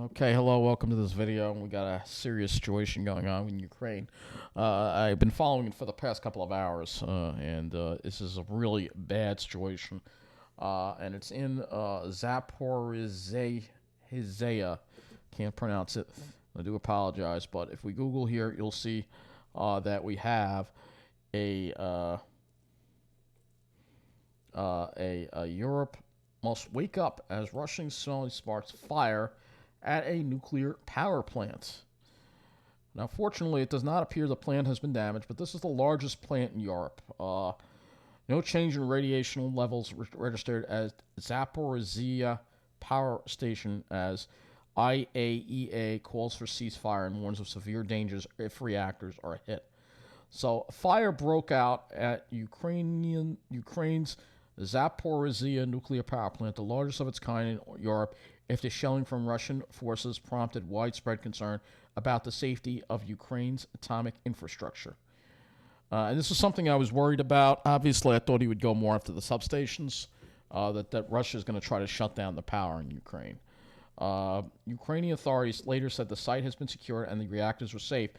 Okay, hello, welcome to this video. We got a serious situation going on in Ukraine. I've been following it for the past couple of hours, and this is a really bad situation. And it's in Zaporizhzhia. Can't pronounce it. I do apologize, but if we Google here, you'll see that we have a Europe must wake up as Russian slowly sparks fire at a nuclear power plant. Now, fortunately, it does not appear the plant has been damaged, but this is the largest plant in Europe. No change in radiation levels registered as Zaporizhzhia power station as IAEA calls for ceasefire and warns of severe dangers if reactors are hit. So, fire broke out at Ukraine's Zaporizhzhia nuclear power plant, the largest of its kind in Europe, after shelling from Russian forces prompted widespread concern about the safety of Ukraine's atomic infrastructure. And this is something I was worried about. Obviously, I thought he would go more after the substations, that Russia is going to try to shut down the power in Ukraine. Ukrainian authorities later said the site has been secured and the reactors were safe,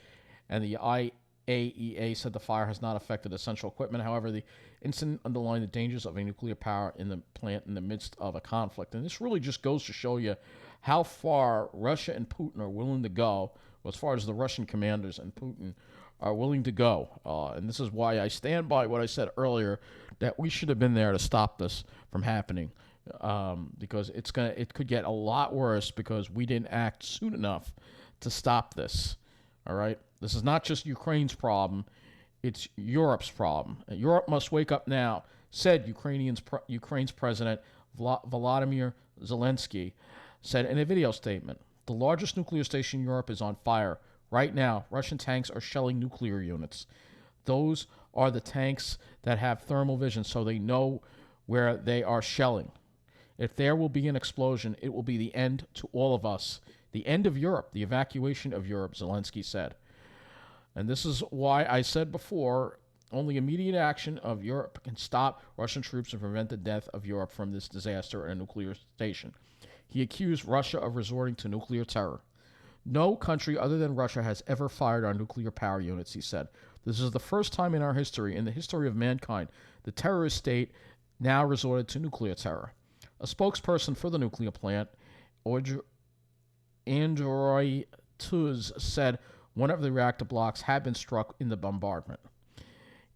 and the IAEA said the fire has not affected essential equipment. However, the incident underlined the dangers of a nuclear power in the plant in the midst of a conflict. And this really just goes to show you how far Russia and Putin are willing to go, as far as the Russian commanders and Putin are willing to go. And this is why I stand by what I said earlier, that we should have been there to stop this from happening. Because it could get a lot worse because we didn't act soon enough to stop this. All right? This is not just Ukraine's problem. It's Europe's problem. Europe must wake up now, said Ukraine's president Volodymyr Zelensky said in a video statement. The largest nuclear station in Europe is on fire. Right now, Russian tanks are shelling nuclear units. Those are the tanks that have thermal vision, so they know where they are shelling. If there will be an explosion, it will be the end to all of us. The end of Europe, the evacuation of Europe, Zelensky said. And this is why I said before, only immediate action of Europe can stop Russian troops and prevent the death of Europe from this disaster at a nuclear station. He accused Russia of resorting to nuclear terror. No country other than Russia has ever fired on nuclear power units, he said. This is the first time in our history, in the history of mankind, the terrorist state now resorted to nuclear terror. A spokesperson for the nuclear plant, Andrei Tuz, said one of the reactor blocks had been struck in the bombardment.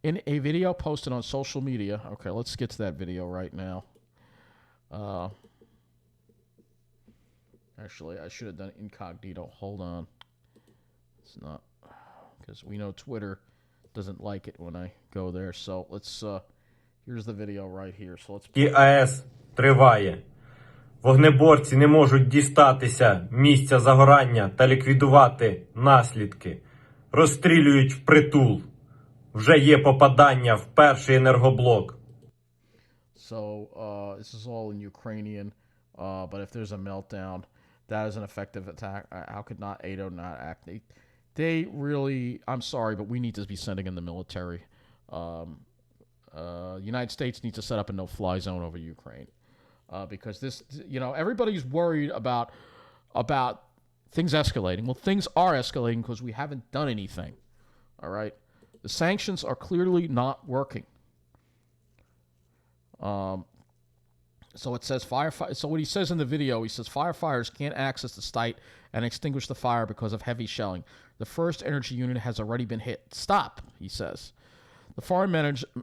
In a video posted on social media, okay, let's get to that video right now. Actually, I should have done incognito. Hold on. It's not, because we know Twitter doesn't like it when I go there. So let's, here's the video right here. So let's. І АЕС триває. Вогнеборці не можуть дістатися місця загорання та ліквідувати наслідки. Розстрілюють впритул. Вже є попадання в перший енергоблок. So, this is all in Ukrainian, but if there's a meltdown, that is an effective attack. How could not NATO not act? They really, I'm sorry, but we need to be sending in the military. United States needs to set up a no-fly zone over Ukraine. Because this, everybody's worried about things escalating. Well, things are escalating because we haven't done anything. All right? The sanctions are clearly not working. So it says So what he says in the video, he says firefighters can't access the site and extinguish the fire because of heavy shelling. The first energy unit has already been hit. Stop, he says. The foreign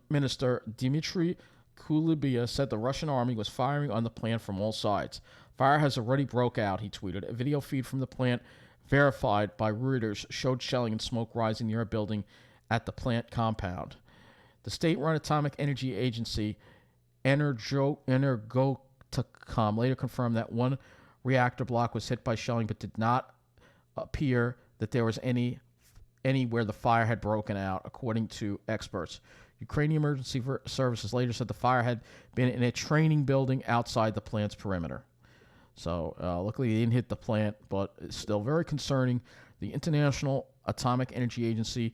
minister, Dmitry Kulybya, said the Russian army was firing on the plant from all sides. Fire has already broke out, he tweeted. A video feed from the plant, verified by Reuters, showed shelling and smoke rising near a building at the plant compound. The state-run atomic energy agency, Energotacom, later confirmed that one reactor block was hit by shelling, but did not appear that there was anywhere the fire had broken out, according to experts. Ukrainian emergency services later said the fire had been in a training building outside the plant's perimeter. So, luckily they didn't hit the plant, but it's still very concerning. The International Atomic Energy Agency,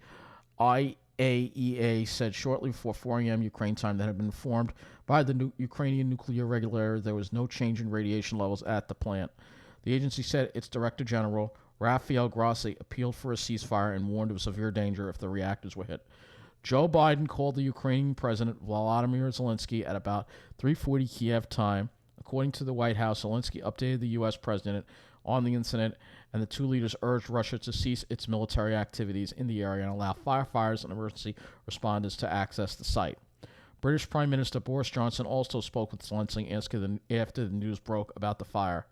IAEA, said shortly before 4 a.m. Ukraine time that had been informed by the Ukrainian nuclear regulator there was no change in radiation levels at the plant. The agency said its Director General, Rafael Grossi, appealed for a ceasefire and warned of severe danger if the reactors were hit. Joe Biden called the Ukrainian President Volodymyr Zelensky at about 3:40 Kiev time. According to the White House, Zelensky updated the U.S. President on the incident, and the two leaders urged Russia to cease its military activities in the area and allow firefighters and emergency responders to access the site. British Prime Minister Boris Johnson also spoke with Zelensky after the news broke about the fire.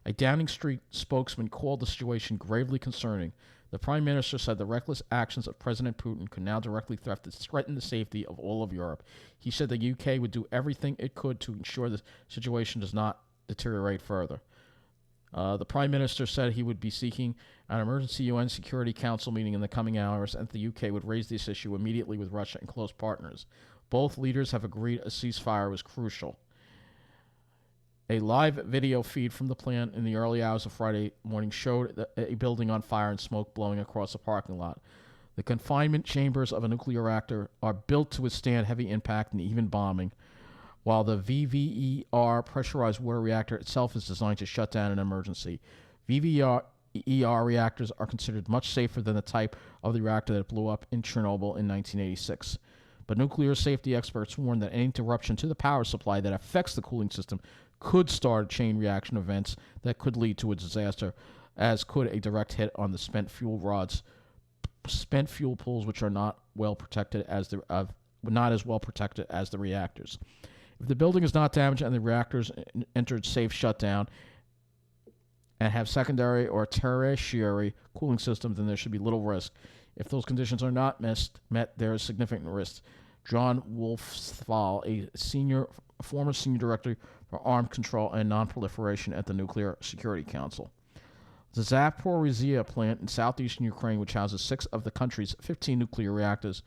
A Downing Street spokesman called the situation gravely concerning. The Prime Minister said the reckless actions of President Putin could now directly threaten the safety of all of Europe. He said the UK would do everything it could to ensure the situation does not deteriorate further. The Prime Minister said he would be seeking an emergency UN Security Council meeting in the coming hours, and the UK would raise this issue immediately with Russia and close partners. Both leaders have agreed a ceasefire was crucial. A live video feed from the plant in the early hours of Friday morning showed a building on fire and smoke blowing across a parking lot. The confinement chambers of a nuclear reactor are built to withstand heavy impact and even bombing, while the VVER pressurized water reactor itself is designed to shut down in an emergency. VVER reactors are considered much safer than the type of the reactor that blew up in Chernobyl in 1986. But nuclear safety experts warn that any interruption to the power supply that affects the cooling system could start a chain reaction events that could lead to a disaster, as could a direct hit on the spent fuel pools, which are not not as well protected as the reactors. If the building is not damaged and the reactors entered safe shutdown and have secondary or tertiary cooling systems, then there should be little risk. If those conditions are not met, there is significant risk. John Wolfsthal, a former senior director for arms control and nonproliferation at the Nuclear Security Council. The Zaporizhzhia plant in southeastern Ukraine, which houses 6 of the country's 15 nuclear reactors,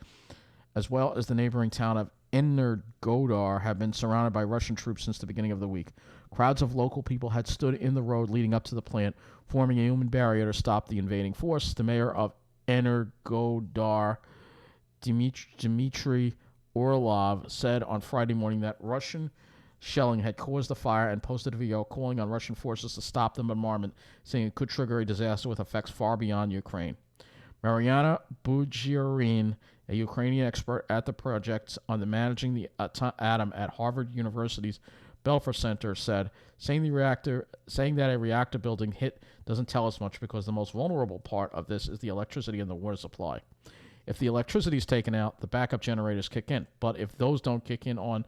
as well as the neighboring town of Energodar, have been surrounded by Russian troops since the beginning of the week. Crowds of local people had stood in the road leading up to the plant, forming a human barrier to stop the invading force. The mayor of Energodar, Dmitry Orlov, said on Friday morning that Russian shelling had caused the fire and posted a video calling on Russian forces to stop the bombardment, saying it could trigger a disaster with effects far beyond Ukraine. Mariana Bugirin, a Ukrainian expert at the project on the managing the atom at Harvard University's Belfer Center, said, saying that a reactor building hit doesn't tell us much because the most vulnerable part of this is the electricity and the water supply. If the electricity is taken out, the backup generators kick in. But if those don't kick in on,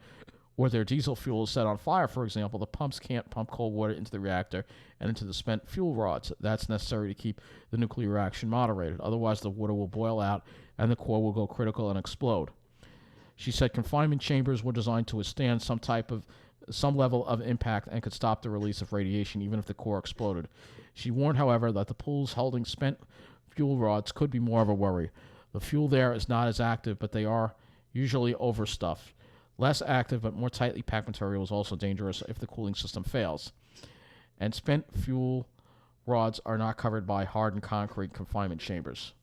or their diesel fuel is set on fire, for example, the pumps can't pump cold water into the reactor and into the spent fuel rods. That's necessary to keep the nuclear reaction moderated. Otherwise, the water will boil out and the core will go critical and explode. She said confinement chambers were designed to withstand some level of impact and could stop the release of radiation even if the core exploded. She warned, however, that the pools holding spent fuel rods could be more of a worry. The fuel there is not as active, but they are usually overstuffed. Less active but more tightly packed material is also dangerous if the cooling system fails. And spent fuel rods are not covered by hardened concrete confinement chambers.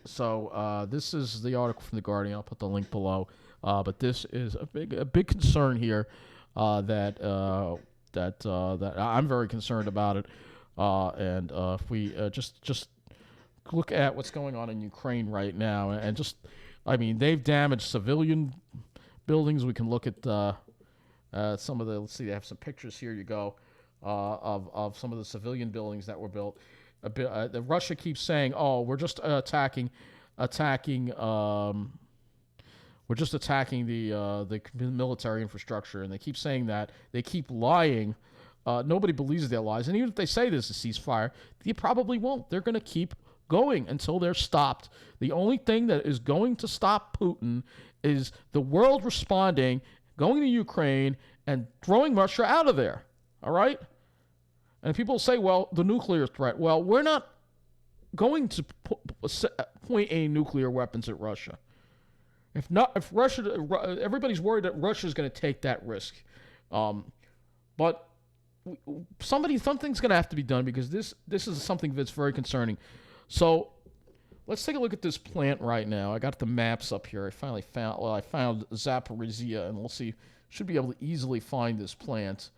So this is the article from The Guardian. I'll put the link below. But this is a big concern here that I'm very concerned about it. And if we just look at what's going on in Ukraine right now, and they've damaged civilian buildings. We can look at some of the. Let's see, they have some pictures here. You go of some of the civilian buildings that were built. Russia keeps saying, "Oh, we're just attacking. We're just attacking the military infrastructure," and they keep saying that. They keep lying. Nobody believes their lies, and even if they say there's a ceasefire, they probably won't. They're going to keep going until they're stopped. The only thing that is going to stop Putin is the world responding, going to Ukraine, and throwing Russia out of there. All right? And people say, well, the nuclear threat. Well, we're not going to point any nuclear weapons at Russia. If Russia, everybody's worried that Russia's going to take that risk. But something's going to have to be done because this is something that's very concerning. So let's take a look at this plant right now. I got the maps up here. I found Zaporizhzhia, and we'll see. Should be able to easily find this plant.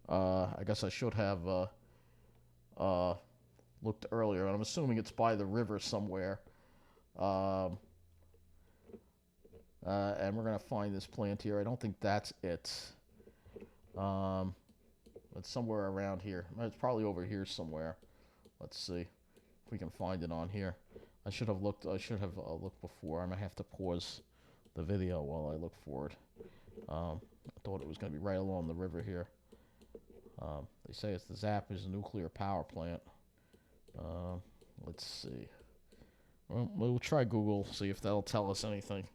I guess I should have uh, looked earlier, and I'm assuming it's by the river somewhere. Um, and we're gonna find this plant here. I don't think that's it. Um, it's somewhere around here. It's probably over here somewhere. Let's see if we can find it on here. I should have looked. I should have looked before. I might have to pause the video while I look for it. I thought it was going to be right along the river here. They say it's the Zaporizhzhia nuclear power plant. Let's see. Well, we'll try Google, see if that'll tell us anything.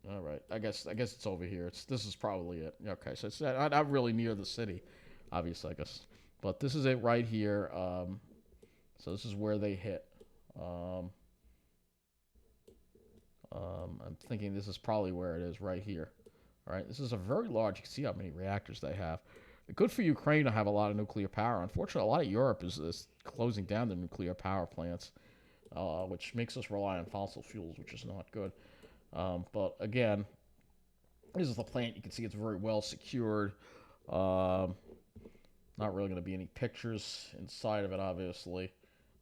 All right. I guess it's over here. This is probably it. Okay, so it's not really near the city, obviously. I guess, but this is it right here. So this is where they hit. I'm thinking this is probably where it is, right here. All right. This is a very large. You can see how many reactors they have. Good for Ukraine to have a lot of nuclear power. Unfortunately, a lot of Europe is closing down the nuclear power plants, which makes us rely on fossil fuels, which is not good. But again, this is the plant. You can see it's very well secured. Not really going to be any pictures inside of it, obviously.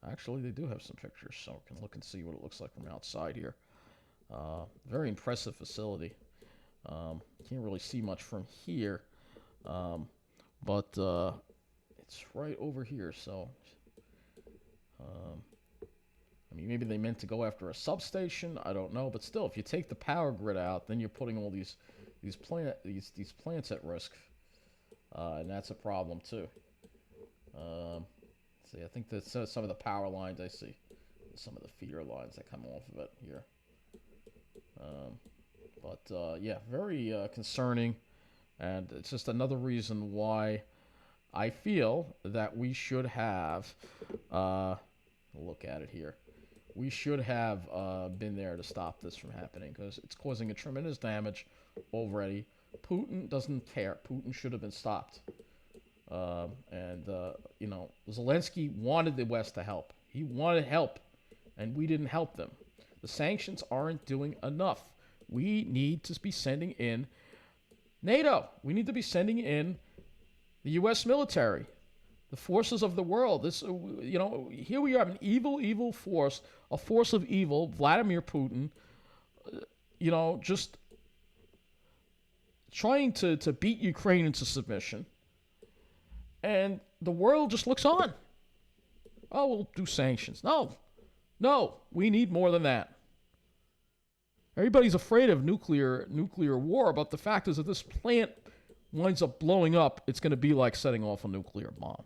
Actually, they do have some pictures, so we can look and see what it looks like from outside here. Very impressive facility. Can't really see much from here, but it's right over here. So, I mean, maybe they meant to go after a substation. I don't know, but still, if you take the power grid out, then you're putting all these plants at risk, and that's a problem too. See, I think that's some of the power lines I see, some of the feeder lines that come off of it here. Yeah, very concerning, and it's just another reason why I feel that we should have look at it here. We should have been there to stop this from happening, because it's causing a tremendous damage already. Putin doesn't care. Putin should have been stopped. Zelensky wanted the West to help. He wanted help, and we didn't help them. The sanctions aren't doing enough. We need to be sending in NATO. We need to be sending in the U.S. military, the forces of the world. Here we have an evil force, a force of evil, Vladimir Putin, just trying to beat Ukraine into submission. And the world just looks on. Oh, we'll do sanctions. No, we need more than that. Everybody's afraid of nuclear war, but the fact is that this plant winds up blowing up, it's going to be like setting off a nuclear bomb.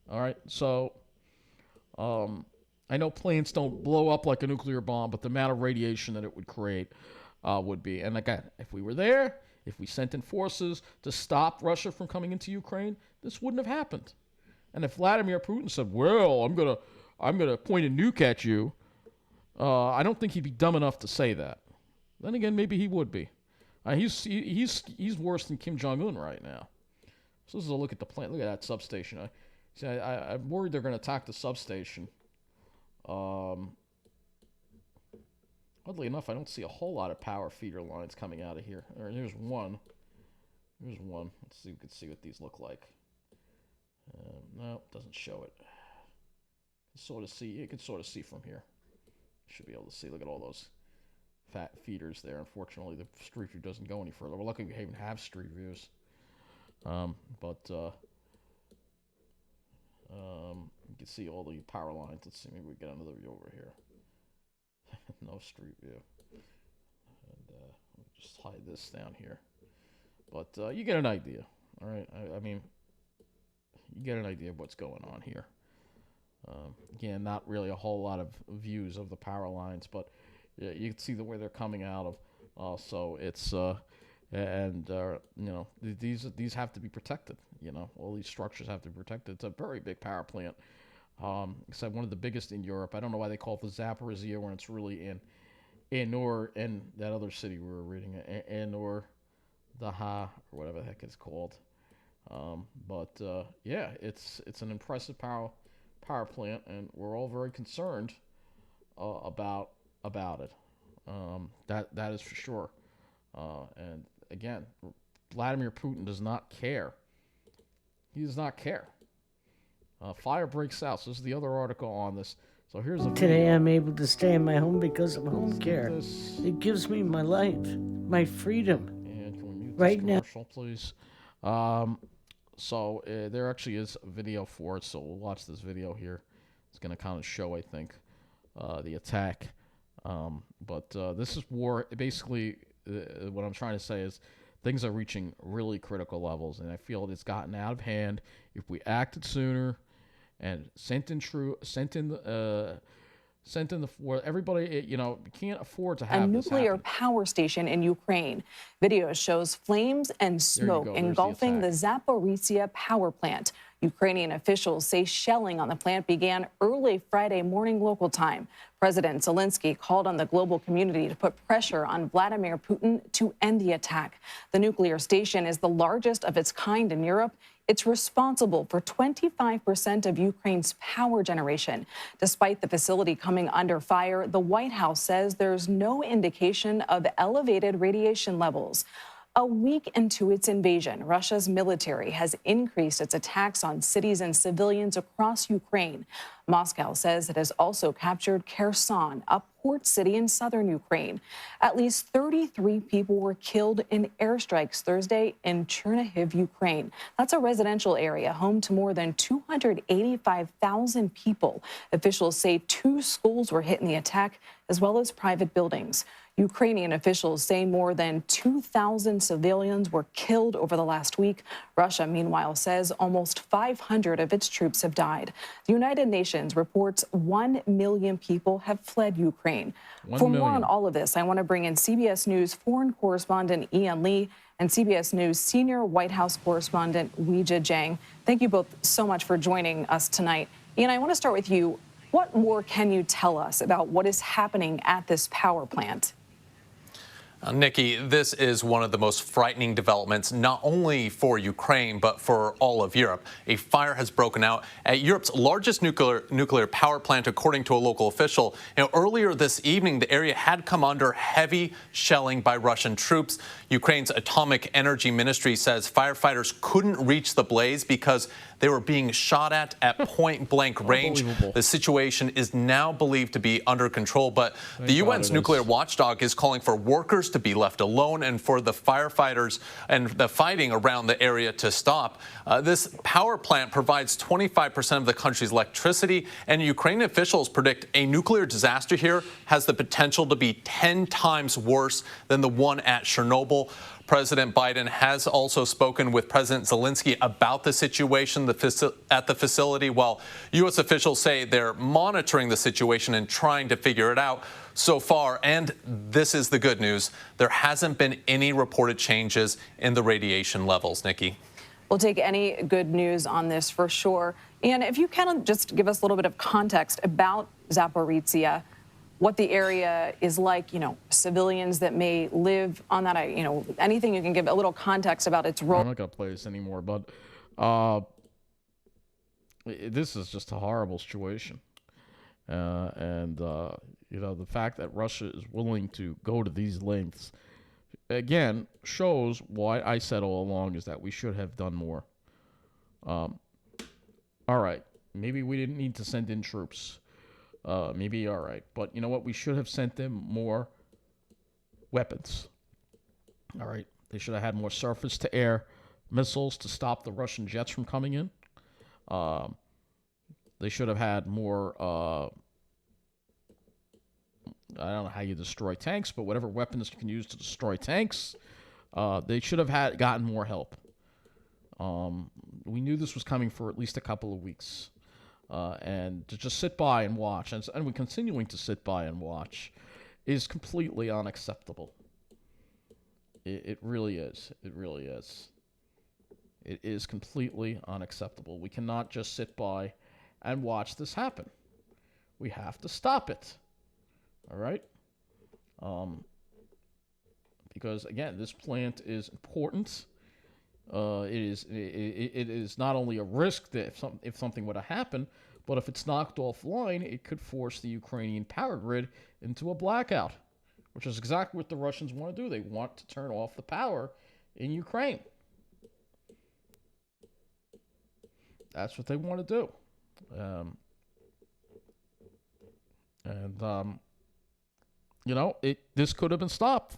All right, so I know plants don't blow up like a nuclear bomb, but the amount of radiation that it would create would be. And again, if we were there, if we sent in forces to stop Russia from coming into Ukraine, this wouldn't have happened. And if Vladimir Putin said, "Well, I'm gonna point a nuke at you," I don't think he'd be dumb enough to say that. Then again, maybe he would be. He's worse than Kim Jong-un right now. So this is a look at the plant. Look at that substation. I'm worried they're going to attack the substation. Oddly enough, I don't see a whole lot of power feeder lines coming out of here. Here's one. Let's see. We can see what these look like. No, it doesn't show it. You can sort of see from here. Should be able to see. Look at all those fat feeders there. Unfortunately, the street view doesn't go any further. We're lucky we even have street views. You can see all the power lines. Let's see, maybe we get another view over here. No street view. And we'll just hide this down here. But you get an idea. All right. I mean, you get an idea of what's going on here. Again, not really a whole lot of views of the power lines, but you can see the way they're coming out of. So it's these have to be protected. All these structures have to be protected. It's a very big power plant. It's one of the biggest in Europe. I don't know why they call it the Zaporizhzhia when it's really in that other city we were reading, or Daha, or whatever the heck it's called. It's an impressive power plant, and we're all very concerned about it. That is for sure. And again, Vladimir Putin does not care. He does not care. Fire breaks out. So this is the other article on this. So here's a video. Today I'm able to stay in my home because of home care. This. It gives me my life, my freedom. And can we mute right this commercial, please? So there actually is a video for it. So we'll watch this video here. It's going to kind of show, I think, the attack. But this is war. Basically, what I'm trying to say is things are reaching really critical levels, and I feel it's gotten out of hand. If we acted sooner and sent in the everybody, you can't afford to have a this nuclear happen. power station in Ukraine. Video shows flames and smoke engulfing the Zaporizhia power plant. Ukrainian officials say shelling on the plant began early Friday morning local time. President Zelensky called on the global community to put pressure on Vladimir Putin to end the attack. The nuclear station is the largest of its kind in Europe. It's responsible for 25% of Ukraine's power generation. Despite the facility coming under fire, the White House says there's no indication of elevated radiation levels. A week into its invasion, Russia's military has increased its attacks on cities and civilians across Ukraine. Moscow says it has also captured Kherson, a port city in southern Ukraine. At least 33 people were killed in airstrikes Thursday in Chernihiv, Ukraine. That's a residential area home to more than 285,000 people. Officials say 2 schools were hit in the attack, as well as private buildings. Ukrainian officials say more than 2,000 civilians were killed over the last week. Russia, meanwhile, says almost 500 of its troops have died. The United Nations reports 1 million people have fled Ukraine. For more on all of this, I want to bring in CBS News foreign correspondent Ian Lee and CBS News senior White House correspondent Weijia Jiang. Thank you both so much for joining us tonight. Ian, I want to start with you. What more can you tell us about what is happening at this power plant? Nikki, this is one of the most frightening developments, not only for Ukraine, but for all of Europe. A fire has broken out at Europe's largest nuclear power plant, according to a local official. Earlier this evening, the area had come under heavy shelling by Russian troops. Ukraine's Atomic Energy Ministry says firefighters couldn't reach the blaze because they were being shot at point-blank range. The situation is now believed to be under control, but the UN's nuclear watchdog is calling for workers to be left alone and for the firefighters and the fighting around the area to stop. This power plant provides 25% of the country's electricity, and Ukrainian officials predict a nuclear disaster here has the potential to be 10 times worse than the one at Chernobyl. President Biden has also spoken with President Zelensky about the situation at the facility, while U.S. officials say they're monitoring the situation and trying to figure it out. So far, and this is the good news, there hasn't been any reported changes in the radiation levels, Nikki. We'll take any good news on this for sure. And if you can just give us a little bit of context about Zaporizhia, what the area is like, civilians that may live on that, anything you can give a little context about its role. I'm not going to play this anymore, but this is just a horrible situation. The fact that Russia is willing to go to these lengths, again, shows why I said all along is that we should have done more. All right, maybe we didn't need to send in troops. Maybe all right, but you know what? We should have sent them more weapons. All right, they should have had more surface-to-air missiles to stop the Russian jets from coming in. They should have had more. I don't know how you destroy tanks, but whatever weapons you can use to destroy tanks, they should have gotten more help. We knew this was coming for at least a couple of weeks. And to just sit by and watch, and we're continuing to sit by and watch, is completely unacceptable. It really is. It really is. It is completely unacceptable. We cannot just sit by and watch this happen. We have to stop it. All right? Because, again, this plant is important. It is not only a risk that if something were to happen, but if it's knocked offline, it could force the Ukrainian power grid into a blackout, which is exactly what the Russians want to do. They want to turn off the power in Ukraine. That's what they want to do. This could have been stopped.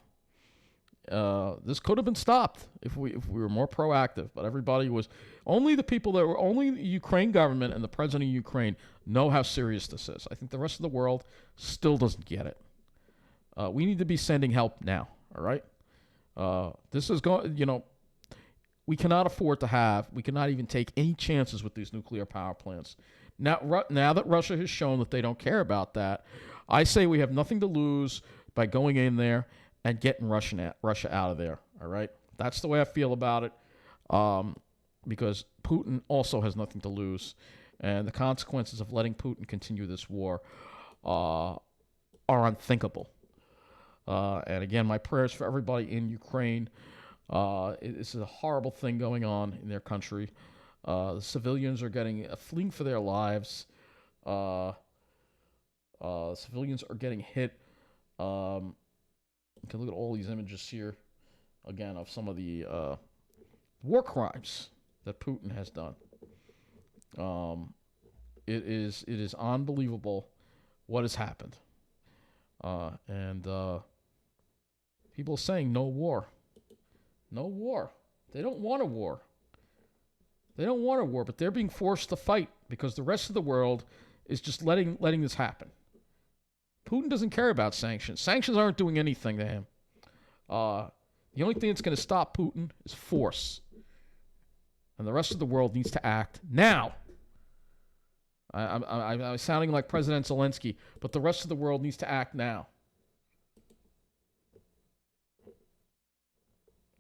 This could have been stopped if we were more proactive. But everybody was only the people that were only the Ukraine government and the president of Ukraine know how serious this is. I think the rest of the world still doesn't get it. We need to be sending help now. All right. This is going. We cannot afford to have. We cannot even take any chances with these nuclear power plants. Now that Russia has shown that they don't care about that, I say we have nothing to lose by going in there and getting Russia out of there. All right, that's the way I feel about it. Because Putin also has nothing to lose, and the consequences of letting Putin continue this war are unthinkable. And again, my prayers for everybody in Ukraine. This is a horrible thing going on in their country. The civilians are fleeing for their lives. Civilians are getting hit. You can look at all these images here, again, of some of the war crimes that Putin has done. It is unbelievable what has happened. And people are saying no war. No war. They don't want a war. They don't want a war, but they're being forced to fight because the rest of the world is just letting this happen. Putin doesn't care about sanctions. Sanctions aren't doing anything to him. The only thing that's going to stop Putin is force. And the rest of the world needs to act now. I'm sounding like President Zelensky, but the rest of the world needs to act now.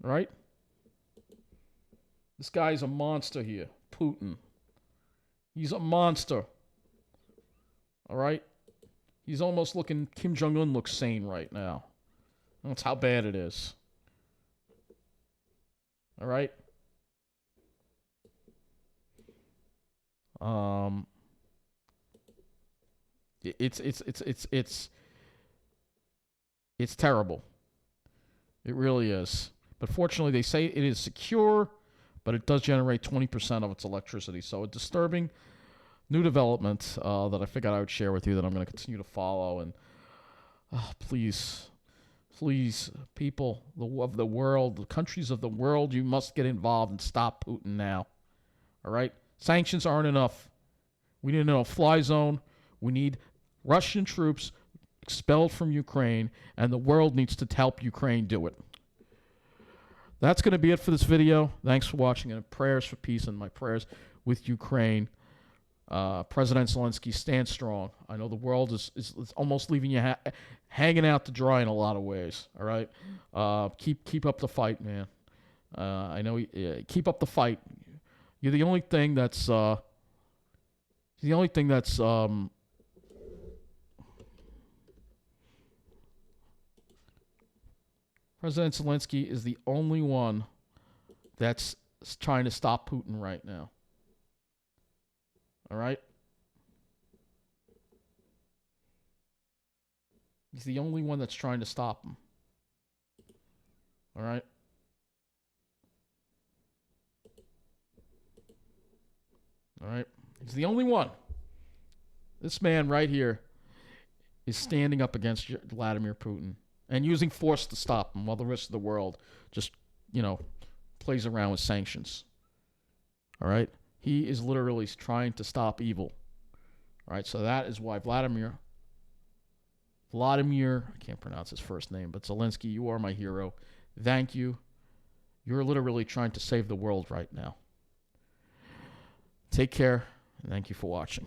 Right? This guy's a monster here, Putin. He's a monster. All right? He's almost looking, Kim Jong-un looks sane right now. That's how bad it is. All right? It's terrible. It really is. But fortunately, they say it is secure, but it does generate 20% of its electricity. So a disturbing new development that I figured I would share with you that I'm going to continue to follow. And please, people of the world, the countries of the world, you must get involved and stop Putin now. All right? Sanctions aren't enough. We need a no-fly zone. We need Russian troops expelled from Ukraine, and the world needs to help Ukraine do it. That's going to be it for this video. Thanks for watching, and prayers for peace and my prayers with Ukraine. President Zelensky, stand strong. I know the world is almost leaving you hanging out to dry in a lot of ways. All right, keep up the fight, man. I know keep up the fight. You're the only thing that's President Zelensky is the only one that's trying to stop Putin right now. All right? He's the only one that's trying to stop him. All right? All right? He's the only one. This man right here is standing up against Vladimir Putin and using force to stop him while the rest of the world just, plays around with sanctions. All right? He is literally trying to stop evil. All right? So that is why Vladimir, I can't pronounce his first name, but Zelensky, you are my hero. Thank you. You're literally trying to save the world right now. Take care, and thank you for watching.